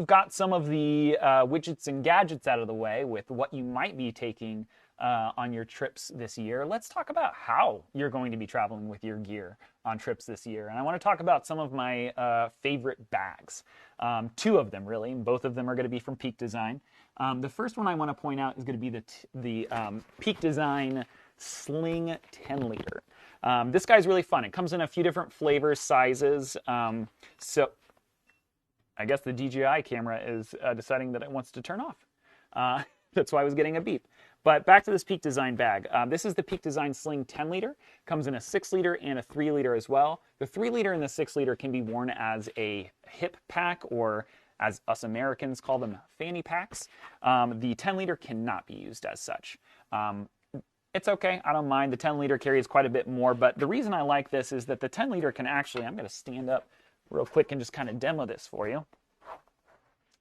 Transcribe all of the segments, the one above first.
We've got some of the widgets and gadgets out of the way with what you might be taking on your trips this year. Let's talk about how you're going to be traveling with your gear on trips this year. And I want to talk about some of my favorite bags. Two of them, really. Both of them are going to be from Peak Design. The first one I want to point out is going to be the Peak Design Sling 10 liter. This guy's really fun. It comes in a few different flavors, sizes. So I guess the DJI camera is deciding that it wants to turn off. That's why I was getting a beep. But back to this Peak Design bag. This is the Peak Design Sling 10 liter. Comes in a 6 liter and a 3 liter as well. The 3 liter and the 6 liter can be worn as a hip pack, or as us Americans call them, fanny packs. The 10 liter cannot be used as such. It's okay, I don't mind. The 10 liter carries quite a bit more, but the reason I like this is that the 10 liter can actually, I'm going to stand up real quick and just kind of demo this for you.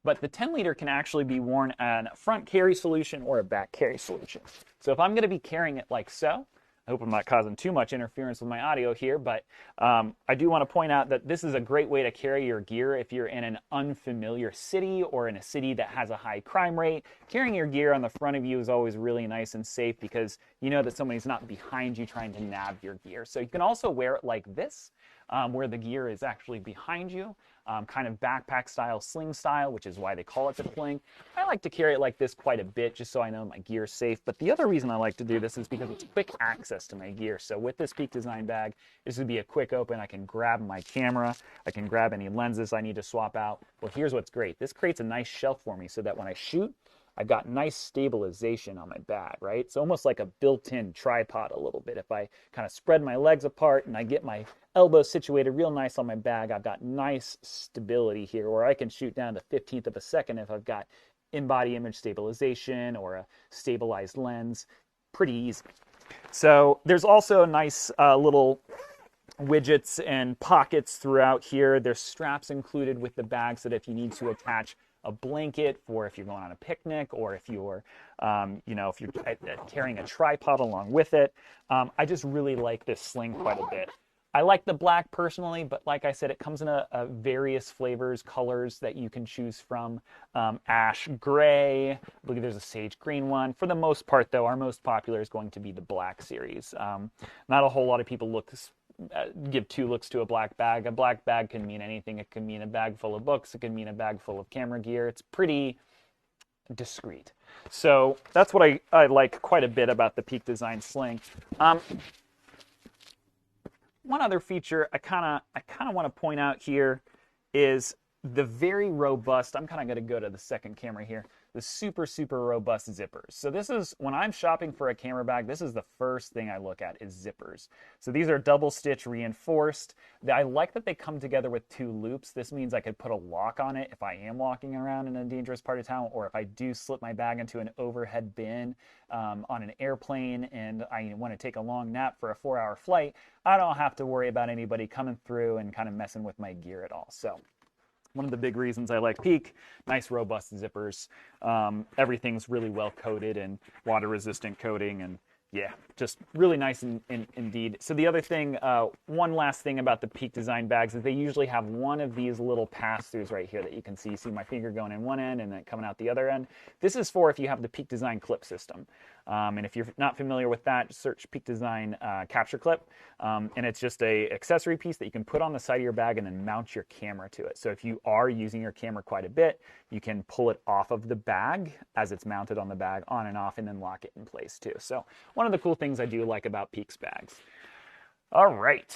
But the 10 liter can actually be worn on a front carry solution or a back carry solution. So if I'm going to be carrying it like so, I hope I'm not causing too much interference with my audio here, but I do want to point out that this is a great way to carry your gear if you're in an unfamiliar city or in a city that has a high crime rate. Carrying your gear on the front of you is always really nice and safe because you know that somebody's not behind you trying to nab your gear. So you can also wear it like this, where the gear is actually behind you, kind of backpack style, sling style, which is why they call it the sling. I like to carry it like this quite a bit just so I know my gear is safe. But the other reason I like to do this is because it's quick access to my gear. So with this Peak Design bag, this would be a quick open. I can grab my camera. I can grab any lenses I need to swap out. Well, here's what's great. This creates a nice shelf for me so that when I shoot, I've got nice stabilization on my bag, right? It's almost like a built-in tripod a little bit. If I kind of spread my legs apart and I get my elbows situated real nice on my bag, I've got nice stability here, or I can shoot down to 15th of a second if I've got in-body image stabilization or a stabilized lens. Pretty easy. So there's also a nice little widgets and pockets throughout here. There's straps included with the bag so that if you need to attach a blanket for if you're going on a picnic, or if you're, if you're carrying a tripod along with it. I just really like this sling quite a bit. I like the black personally, but like I said, it comes in a various flavors, colors that you can choose from. Ash gray, I believe there's a sage green one. For the most part, though, our most popular is going to be the black series. Not a whole lot of people give two looks to a black bag. A black bag can mean anything. It can mean a bag full of books. It can mean a bag full of camera gear. It's pretty discreet. So that's what I like quite a bit about the Peak Design Sling. One other feature I kind of want to point out here is the very robust, I'm kind of going to go to the second camera here, the super, super robust zippers. So this is, when I'm shopping for a camera bag, this is the first thing I look at is zippers. So these are double stitch reinforced. I like that they come together with two loops. This means I could put a lock on it if I am walking around in a dangerous part of town, or if I do slip my bag into an overhead bin on an airplane and I want to take a long nap for a 4-hour flight, I don't have to worry about anybody coming through and kind of messing with my gear at all. So one of the big reasons I like Peak, nice robust zippers. Everything's really well coated and water resistant coating, and yeah, just really nice indeed. So the other thing, one last thing about the Peak Design bags is they usually have one of these little pass-throughs right here that you can see. You see my finger going in one end and then coming out the other end. This is for if you have the Peak Design clip system. And if you're not familiar with that, search Peak Design capture clip. And it's just a accessory piece that you can put on the side of your bag and then mount your camera to it. So if you are using your camera quite a bit, you can pull it off of the bag as it's mounted on the bag, on and off, and then lock it in place too. So one of the cool things I do like about Peak's bags. All right,